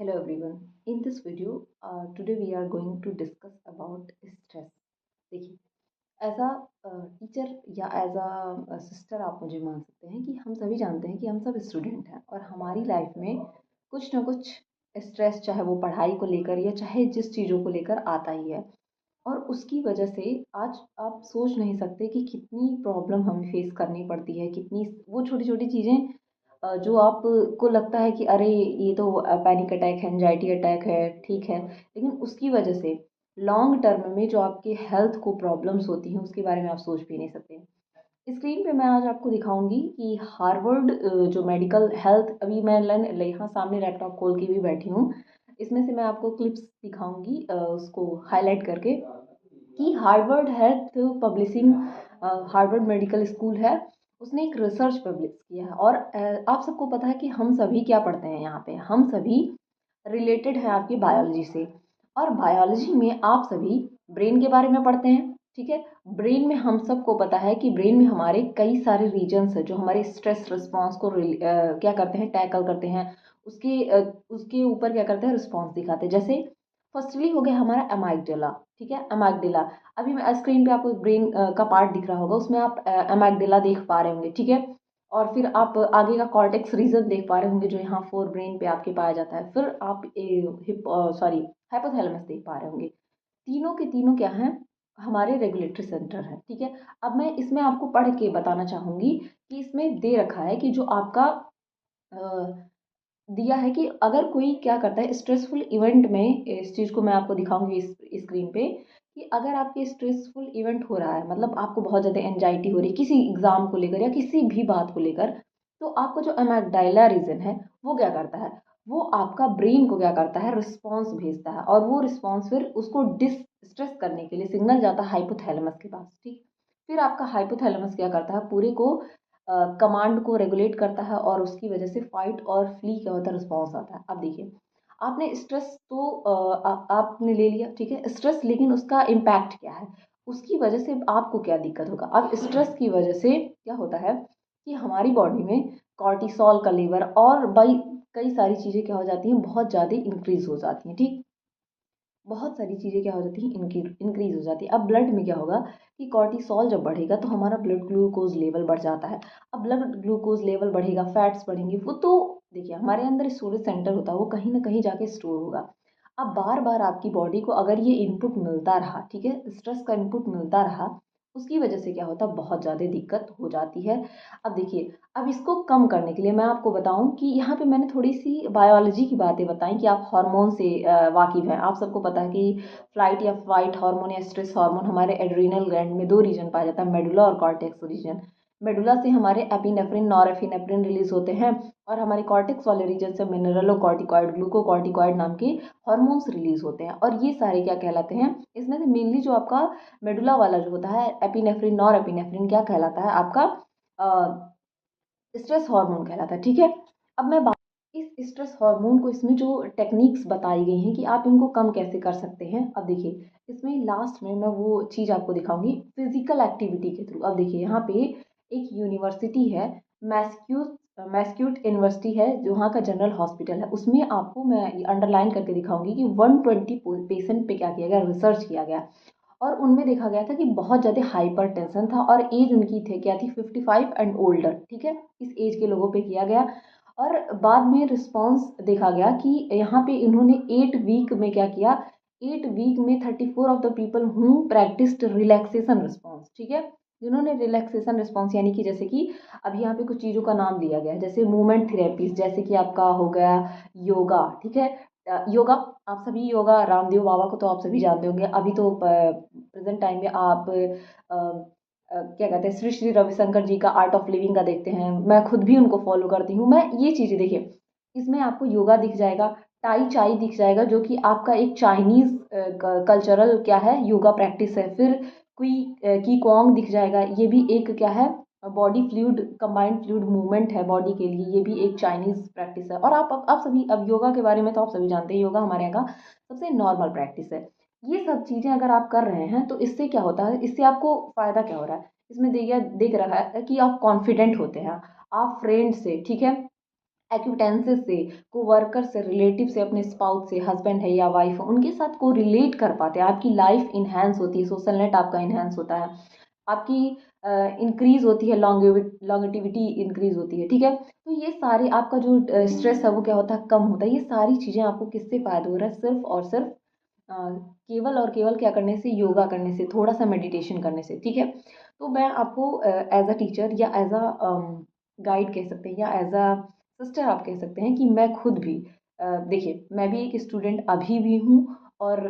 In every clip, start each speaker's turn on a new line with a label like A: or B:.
A: Hello everyone. In this video, today we are going to discuss about stress. देखिए, as a teacher या as a sister आप मुझे मान सकते हैं कि हम सभी जानते हैं कि हम सब स्टूडेंट हैं और हमारी लाइफ में कुछ ना कुछ स्ट्रेस, चाहे वो पढ़ाई को लेकर या चाहे जिस चीज़ों को लेकर आता ही है। और उसकी वजह से आज आप सोच नहीं सकते कि कितनी प्रॉब्लम हमें फेस करनी पड़ती है, कितनी वो छोटी छोटी चीज़ें जो आपको लगता है कि अरे ये तो पैनिक अटैक है, एंजाइटी अटैक है, ठीक है, लेकिन उसकी वजह से लॉन्ग टर्म में जो आपके हेल्थ को प्रॉब्लम्स होती हैं उसके बारे में आप सोच भी नहीं सकते। स्क्रीन पे मैं आज आपको दिखाऊंगी कि हार्वर्ड जो मेडिकल हेल्थ, अभी मैं यहाँ सामने लैपटॉप खोल के भी बैठी हूँ, इसमें से मैं आपको क्लिप्स दिखाऊंगी उसको हाईलाइट करके कि Harvard health publishing, Harvard medical school है, उसने एक रिसर्च पब्लिश किया है। और आप सबको पता है कि हम सभी क्या पढ़ते हैं, यहाँ पे हम सभी रिलेटेड हैं आपकी बायोलॉजी से। और बायोलॉजी में आप सभी ब्रेन के बारे में पढ़ते हैं, ठीक है। ब्रेन में हम सबको पता है कि ब्रेन में हमारे कई सारे रीजन्स है जो हमारे स्ट्रेस रिस्पॉन्स को क्या करते हैं, टैकल करते हैं, उसके ऊपर क्या करते हैं, रिस्पॉन्स दिखाते हैं। जैसे फर्स्टली हो गया हमारा एमाइगडाला, ठीक है, एमाइगडाला। अभी मैं स्क्रीन पे आपको ब्रेन का पार्ट दिख रहा होगा, उसमें आप एमाइगडाला देख पा रहे होंगे, ठीक है। और फिर आप आगे का कॉर्टेक्स रीजन देख पा रहे होंगे जो यहाँ फोर ब्रेन पे आपके पाया जाता है। फिर आप हिप सॉरी हाइपोथैलेमस देख पा रहे होंगे। तीनों के तीनों क्या हैं, हमारे रेगुलेटरी सेंटर है, ठीक है। अब मैं इसमें आपको पढ़ के बताना चाहूंगी कि इसमें दे रखा है कि जो आपका दिया है कि अगर कोई क्या करता है स्ट्रेसफुल इवेंट में, इस चीज़ को मैं आपको दिखाऊंगी इस स्क्रीन पे, कि अगर आपके स्ट्रेसफुल इवेंट हो रहा है, मतलब आपको बहुत ज़्यादा एंजाइटी हो रही है किसी एग्जाम को लेकर या किसी भी बात को लेकर, तो आपको जो अमेगडाला रीजन है वो क्या करता है, वो आपका ब्रेन को क्या करता है, रिस्पॉन्स भेजता है। और वो रिस्पॉन्स फिर उसको डिस स्ट्रेस करने के लिए सिग्नल जाता है हाइपोथैलेमस के पास, ठीक। फिर आपका हाइपोथैलेमस क्या करता है, पूरे को कमांड को रेगुलेट करता है और उसकी वजह से फाइट और फ्ली क्या होता है, रिस्पॉन्स आता है। अब देखिए, आपने स्ट्रेस तो आपने ले लिया, ठीक है, स्ट्रेस, लेकिन उसका इम्पैक्ट क्या है, उसकी वजह से आपको क्या दिक्कत होगा। अब स्ट्रेस की वजह से क्या होता है कि हमारी बॉडी में कॉर्टिसोल का लेवल और बाई कई सारी चीज़ें क्या हो जाती हैं, बहुत ज़्यादा इंक्रीज हो जाती हैं, ठीक। बहुत सारी चीज़ें क्या हो जाती हैं, इंक्रीज हो जाती है। अब ब्लड में क्या होगा कि कॉर्टिसोल जब बढ़ेगा तो हमारा ब्लड ग्लूकोज लेवल बढ़ जाता है। अब ब्लड ग्लूकोज लेवल बढ़ेगा, फैट्स बढ़ेंगे, वो तो देखिए हमारे अंदर स्टोरेज सेंटर होता है, वो कहीं ना कहीं जाके स्टोर होगा। अब बार बार आपकी बॉडी को अगर ये इनपुट मिलता रहा, ठीक है, स्ट्रेस का इनपुट मिलता रहा, उसकी वजह से क्या होता है, बहुत ज़्यादा दिक्कत हो जाती है। अब देखिए, अब इसको कम करने के लिए मैं आपको बताऊं कि यहाँ पे मैंने थोड़ी सी बायोलॉजी की बातें बताई कि आप हार्मोन से वाकिफ हैं। आप सबको पता है कि फ्लाइट या फाइट हार्मोन या स्ट्रेस हार्मोन हमारे एड्रीनल ग्लैंड में दो रीजन पाया जाता है, मेडुला और कॉर्टेक्स रीजन। मेडुला से हमारे एपिनेफ्रिन, नॉरएपिनेफ्रिन रिलीज होते हैं, और हमारे कॉर्टेक्स वाले रीजन से मिनरलोकॉर्टिकॉइड, ग्लूकोकॉर्टिकॉइड नाम के हार्मोन्स रिलीज होते हैं। और ये सारे क्या कहलाते हैं, इसमें से मेनली जो आपका मेडुला वाला जो होता है एपिनेफ्रिन, नॉरएपिनेफ्रिन क्या कहलाता है, आपका स्ट्रेस हार्मोन कहलाता है, ठीक है। अब मैं बात इस स्ट्रेस हार्मोन को, इसमें जो टेक्निक्स बताई गई हैं कि आप इनको कम कैसे कर सकते हैं। अब देखिए, इसमें लास्ट में मैं वो चीज़ आपको दिखाऊंगी फिजिकल एक्टिविटी के थ्रू। अब देखिए, यहाँ पे एक यूनिवर्सिटी है, मैस्क्यूट मैस्क्यूट यूनिवर्सिटी है, जो वहाँ का जनरल हॉस्पिटल है, उसमें आपको मैं अंडरलाइन करके दिखाऊंगी कि 120 पेशेंट पे क्या किया गया, रिसर्च किया गया। और उनमें देखा गया था कि बहुत ज़्यादा हाइपर टेंशन था, और एज उनकी थे क्या थी, 55 एंड ओल्डर, ठीक है, इस एज के लोगों पे किया गया। और बाद में रिस्पांस देखा गया कि यहाँ पे इन्होंने 8 वीक में क्या किया, 8 वीक में 34 of the people who practised relaxation response, ठीक है, जिन्होंने रिलैक्सेशन रिस्पॉन्स, यानी कि जैसे कि अभी यहाँ पे कुछ चीज़ों का नाम लिया गया है, जैसे मूवमेंट थेरेपीज, जैसे कि आपका हो गया योगा, ठीक है। योगा, आप सभी योगा, रामदेव बाबा को तो आप सभी जानते होंगे। अभी तो प्रेजेंट टाइम में आप क्या कहते हैं, श्री श्री रविशंकर जी का आर्ट ऑफ लिविंग का देखते हैं, मैं खुद भी उनको फॉलो करती हूँ। मैं ये चीज़ें देखिए, इसमें आपको योगा दिख जाएगा, टाई चाई दिख जाएगा, जो कि आपका एक चाइनीज कल्चरल क्या है, योगा प्रैक्टिस है। फिर कोई की कॉन्ग दिख जाएगा, ये भी एक क्या है, body fluid, combined fluid movement है बॉडी के लिए, ये भी एक चाइनीज प्रैक्टिस है। और आप सभी अब योगा के बारे में तो आप सभी जानते हैं, योगा हमारे यहाँ का सबसे नॉर्मल प्रैक्टिस है। ये सब चीज़ें अगर आप कर रहे हैं तो इससे क्या होता है, इससे आपको फ़ायदा क्या हो रहा है, इसमें देख रहा है कि आप कॉन्फिडेंट होते हैं, आप फ्रेंड से, ठीक है, एक्विटेंसेस से, कोवर्कर से, रिलेटिव से, अपने स्पाउस से, हस्बैंड है या वाइफ है, उनके साथ को रिलेट कर पाते हैं। आपकी लाइफ इन्हेंस होती है, सोशल नेट आपका इन्हेंस होता है, आपकी इंक्रीज होती है, लॉन्गेटिविटी इंक्रीज होती है, ठीक है। तो ये सारे आपका जो स्ट्रेस है वो क्या होता है, कम होता है। ये सारी चीज़ें आपको किससे फ़ायदा हो रहा है, सिर्फ और सिर्फ केवल और केवल क्या करने से, योगा करने से, थोड़ा सा मेडिटेशन करने से, ठीक है। तो मैं आपको एज अ टीचर या एज अ गाइड कह सकते हैं, या एज अ सिस्टर आप कह सकते हैं कि मैं खुद भी देखिए, मैं भी एक स्टूडेंट अभी भी हूँ, और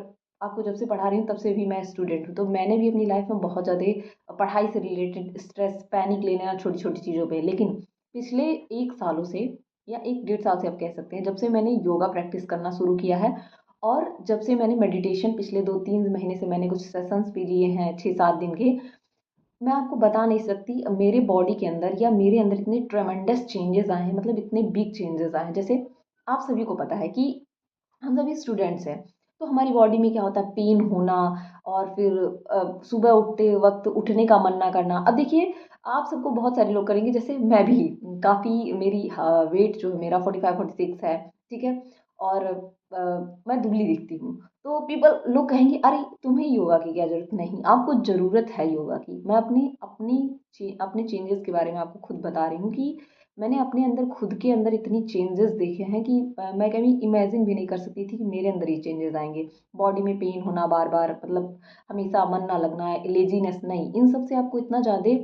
A: आपको जब से पढ़ा रही हूँ तब से भी मैं स्टूडेंट हूँ। तो मैंने भी अपनी लाइफ में बहुत ज़्यादा पढ़ाई से रिलेटेड स्ट्रेस, पैनिक लेना छोटी छोटी चीज़ों पे, लेकिन पिछले 1 सालों से या 1 डेढ़ साल से आप कह सकते हैं, जब से मैंने योगा प्रैक्टिस करना शुरू किया है, और जब से मैंने मेडिटेशन पिछले 2-3 महीने से मैंने कुछ सेशंस भी लिए हैं 6-7 दिन के, मैं आपको बता नहीं सकती मेरे बॉडी के अंदर या मेरे अंदर इतने ट्रेमेंडस चेंजेस आए हैं, मतलब इतने बिग चेंजेस आए हैं। जैसे आप सभी को पता है कि हम सभी स्टूडेंट्स हैं, तो हमारी बॉडी में क्या होता है, पेन होना, और फिर सुबह उठते वक्त उठने का मन ना करना। अब देखिए, आप सबको बहुत सारे लोग करेंगे, जैसे मैं भी काफ़ी, मेरी वेट जो है मेरा 45-46 है, ठीक है, और मैं दुबली दिखती हूँ। तो पीपल लोग कहेंगे अरे तुम्हें योगा की क्या ज़रूरत, नहीं आपको ज़रूरत है योगा की। मैं अपने चेंजेस के बारे में आपको खुद बता रही हूँ कि मैंने अपने अंदर, खुद के अंदर इतनी चेंजेस देखे हैं कि मैं कभी इमेजिन भी नहीं कर सकती थी कि मेरे अंदर ये चेंजेस आएंगे। बॉडी में पेन होना बार बार, मतलब हमेशा मन ना लगना, लेजीनेस नहीं, इन सब से आपको इतना ज़्यादा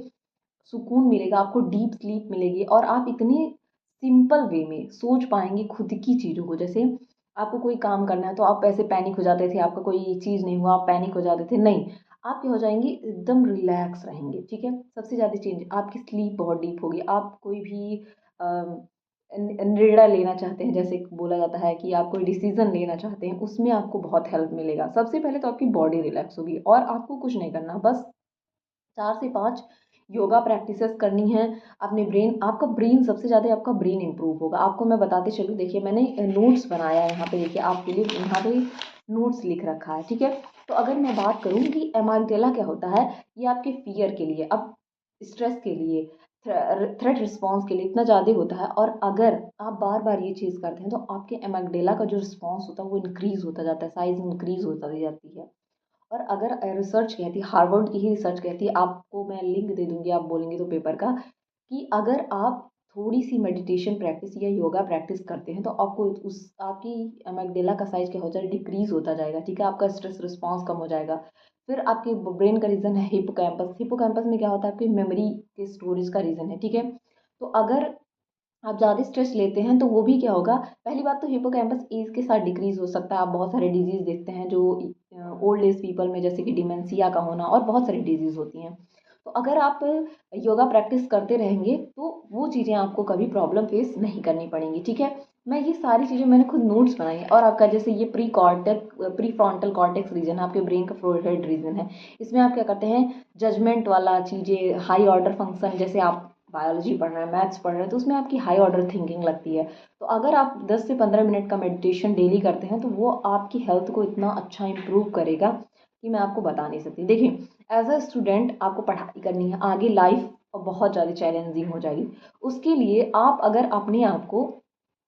A: सुकून मिलेगा, आपको डीप स्लीप मिलेगी, और आप इतने सिंपल वे में सोच पाएंगे खुद की चीज़ों को। जैसे आपको कोई काम करना है तो आप ऐसे पैनिक हो जाते थे, आपका कोई चीज़ नहीं हुआ आप पैनिक हो जाते थे, नहीं, आप क्या हो जाएंगे, एकदम रिलैक्स रहेंगे, ठीक है। सबसे ज़्यादा चेंज, आपकी स्लीप बहुत डीप होगी। आप कोई भी निर्णय लेना चाहते हैं, जैसे बोला जाता है कि आप कोई डिसीजन लेना चाहते हैं, उसमें आपको बहुत हेल्प मिलेगा। सबसे पहले तो आपकी बॉडी रिलैक्स होगी, और आपको कुछ नहीं करना, बस 4 से 5 योगा प्रैक्टिसेस करनी है। अपने ब्रेन, आपका ब्रेन सबसे ज़्यादा, आपका ब्रेन इंप्रूव होगा। आपको मैं बताते चलूँ, देखिए मैंने नोट्स बनाया है यहाँ पे, देखिए आपके लिए यहाँ पे नोट्स लिख रखा है, ठीक है। तो अगर मैं बात करूँ कि एमागडेला क्या होता है, ये आपके फियर के लिए, अब स्ट्रेस के लिए, थ्रेट रिस्पॉन्स के लिए इतना ज़्यादा होता है। और अगर आप बार बार ये चीज़ करते हैं तो आपके एमागडेला का जो रिस्पॉन्स होता है वो इंक्रीज होता जाता है, साइज इंक्रीज होता जाती है। और अगर रिसर्च कहती है, हार्वर्ड की ही रिसर्च कहती है, आपको मैं लिंक दे दूंगी, आप बोलेंगे तो पेपर का, कि अगर आप थोड़ी सी मेडिटेशन प्रैक्टिस या योगा प्रैक्टिस करते हैं तो आपको उस आपकी एमेगडेला का साइज क्या हो जाएगा, डिक्रीज होता जाएगा, ठीक है। आपका स्ट्रेस रिस्पॉन्स कम हो जाएगा। फिर आपके ब्रेन का रीजन है हिपोकैम्पस। हिपोकैम्पस में क्या होता है, आपकी मेमोरी के स्टोरेज का रीजन है, ठीक है। तो अगर आप ज़्यादा स्ट्रेस लेते हैं तो वो भी क्या होगा, पहली बात तो हिपोकैम्पस एज के साथ डिक्रीज हो सकता है। आप बहुत सारे डिजीज देखते हैं जो ओल्ड एज पीपल में, जैसे कि डिमेंशिया का होना, और बहुत सारी डिजीज होती हैं। तो अगर आप योगा प्रैक्टिस करते रहेंगे तो वो चीज़ें आपको कभी प्रॉब्लम फेस नहीं करनी पड़ेंगी, ठीक है। मैं ये सारी चीज़ें मैंने खुद नोट्स बनाई है। और आपका जैसे ये प्री फ्रंटल कॉर्टेक्स रीजन है, आपके ब्रेन का फोरहेड रीजन है। इसमें आप क्या करते हैं, जजमेंट वाला चीज़ें, हाई ऑर्डर फंक्शन, जैसे आप बायोलॉजी पढ़ रहे हैं, मैथ्स पढ़ रहे हैं, तो उसमें आपकी हाई ऑर्डर थिंकिंग लगती है। तो अगर आप 10 से 15 मिनट का मेडिटेशन डेली करते हैं तो वो आपकी हेल्थ को इतना अच्छा इंप्रूव करेगा कि मैं आपको बता नहीं सकती। देखिए, एज अ स्टूडेंट आपको पढ़ाई करनी है, आगे लाइफ बहुत ज़्यादा चैलेंजिंग हो जाएगी। उसके लिए आप अगर अपने आप को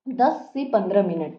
A: 10 से 15 मिनट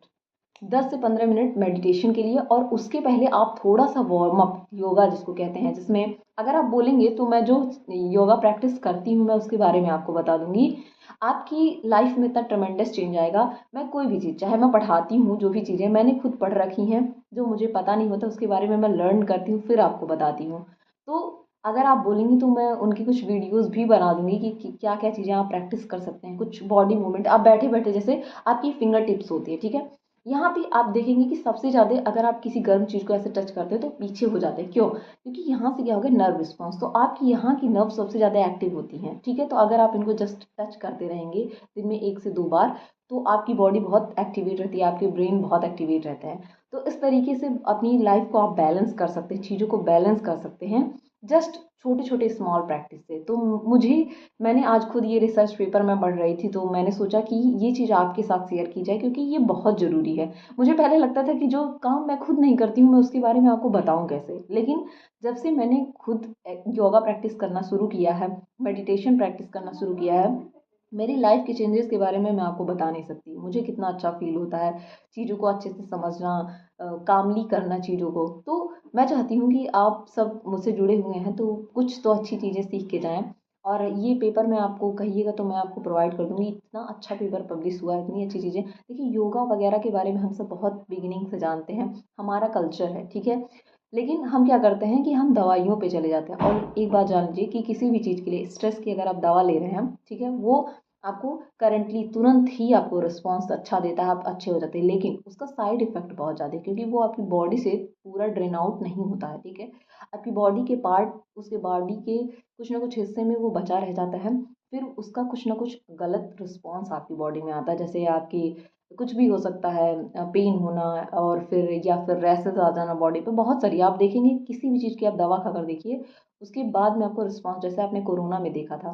A: 10 से 15 मिनट मेडिटेशन के लिए, और उसके पहले आप थोड़ा सा वार्म अप योगा जिसको कहते हैं, जिसमें अगर आप बोलेंगे तो मैं जो योगा प्रैक्टिस करती हूँ मैं उसके बारे में आपको बता दूंगी। आपकी लाइफ में इतना ट्रमेंडस चेंज आएगा। मैं कोई भी चीज़, चाहे मैं पढ़ाती हूँ, जो भी चीज़ें मैंने खुद पढ़ रखी हैं, जो मुझे पता नहीं होता उसके बारे में मैं लर्न करती हूँ, फिर आपको बताती हूँ। तो अगर आप बोलेंगी तो मैं उनकी कुछ वीडियोस भी बना दूंगी कि क्या क्या चीज़ें आप प्रैक्टिस कर सकते हैं। कुछ बॉडी मूवमेंट, आप बैठे बैठे, जैसे आपकी फिंगर टिप्स होती है, ठीक है। यहाँ पे आप देखेंगे कि सबसे ज़्यादा अगर आप किसी गर्म चीज़ को ऐसे टच करते हैं तो पीछे हो जाते हैं, क्यों, क्योंकि यहाँ से क्या होगा, नर्व रिस्पॉन्स, तो आपकी यहाँ की नर्व सबसे ज़्यादा एक्टिव होती हैं, ठीक है। तो अगर आप इनको जस्ट टच करते रहेंगे दिन में 1 से 2 बार, तो आपकी बॉडी बहुत एक्टिवेट रहती है, आपके ब्रेन बहुत एक्टिवेट रहता है। तो इस तरीके से अपनी लाइफ को आप बैलेंस कर सकते हैं, चीज़ों को बैलेंस कर सकते हैं, जस्ट छोटे छोटे स्मॉल प्रैक्टिस से। तो मुझे, मैंने आज खुद ये रिसर्च पेपर में पढ़ रही थी, तो मैंने सोचा कि ये चीज़ आपके साथ शेयर की जाए, क्योंकि ये बहुत ज़रूरी है। मुझे पहले लगता था कि जो काम मैं खुद नहीं करती हूँ मैं उसके बारे में आपको बताऊँ कैसे, लेकिन जब से मैंने खुद योगा प्रैक्टिस करना शुरू किया है, मेडिटेशन प्रैक्टिस करना शुरू किया है, मेरी लाइफ के चेंजेस के बारे में मैं आपको बता नहीं सकती, मुझे कितना अच्छा फील होता है चीज़ों को अच्छे से समझना, कामली करना चीज़ों को। तो मैं चाहती हूँ कि आप सब मुझसे जुड़े हुए हैं तो कुछ तो अच्छी चीज़ें सीख के जाएं। और ये पेपर मैं आपको कहिएगा तो मैं आपको प्रोवाइड कर दूंगी, इतना अच्छा पेपर पब्लिश हुआ है, इतनी अच्छी चीज़ें। देखिए योगा वगैरह के बारे में हम सब बहुत बिगिनिंग से जानते हैं, हमारा कल्चर है, ठीक है। लेकिन हम क्या करते हैं कि हम दवाइयों पे चले जाते हैं। और एक बात जान लीजिए कि किसी भी चीज़ के लिए, स्ट्रेस की अगर आप दवा ले रहे हैं, ठीक है, वो आपको करंटली तुरंत ही आपको रिस्पॉन्स अच्छा देता है, आप अच्छे हो जाते हैं, लेकिन उसका साइड इफेक्ट बहुत ज़्यादा है क्योंकि वो आपकी बॉडी से पूरा ड्रेन आउट नहीं होता है, ठीक है। आपकी बॉडी के पार्ट, उसके बॉडी के कुछ ना कुछ हिस्से में वो बचा रह जाता है, फिर उसका कुछ ना कुछ गलत रिस्पॉन्स आपकी बॉडी में आता है, जैसे आपकी कुछ भी हो सकता है, पेन होना, और फिर या फिर रैसेस आ जाना बॉडी पे, बहुत सारी आप देखेंगे किसी भी चीज़ की आप दवा खाकर देखिए, उसके बाद में आपको रिस्पॉन्स, जैसे आपने कोरोना में देखा था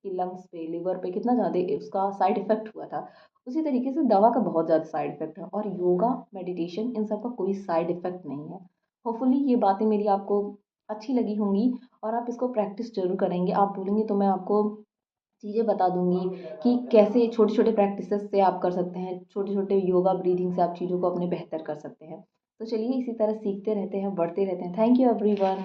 A: कि लंग्स पे, लिवर पे कितना ज़्यादा उसका साइड इफेक्ट हुआ था, उसी तरीके से दवा का बहुत ज़्यादा साइड इफेक्ट है। और योगा, मेडिटेशन, इन सब का कोई साइड इफेक्ट नहीं है। होपफुली ये बातें मेरी आपको अच्छी लगी होंगी और आप इसको प्रैक्टिस जरूर करेंगे। आप बोलेंगे तो मैं आपको चीज़ें बता दूंगी कि कैसे छोटे छोटे प्रैक्टिसेस से आप कर सकते हैं, छोटे छोटे योगा ब्रीदिंग से आप चीज़ों को अपने बेहतर कर सकते हैं। तो चलिए इसी तरह सीखते रहते हैं, बढ़ते रहते हैं। Thank you everyone.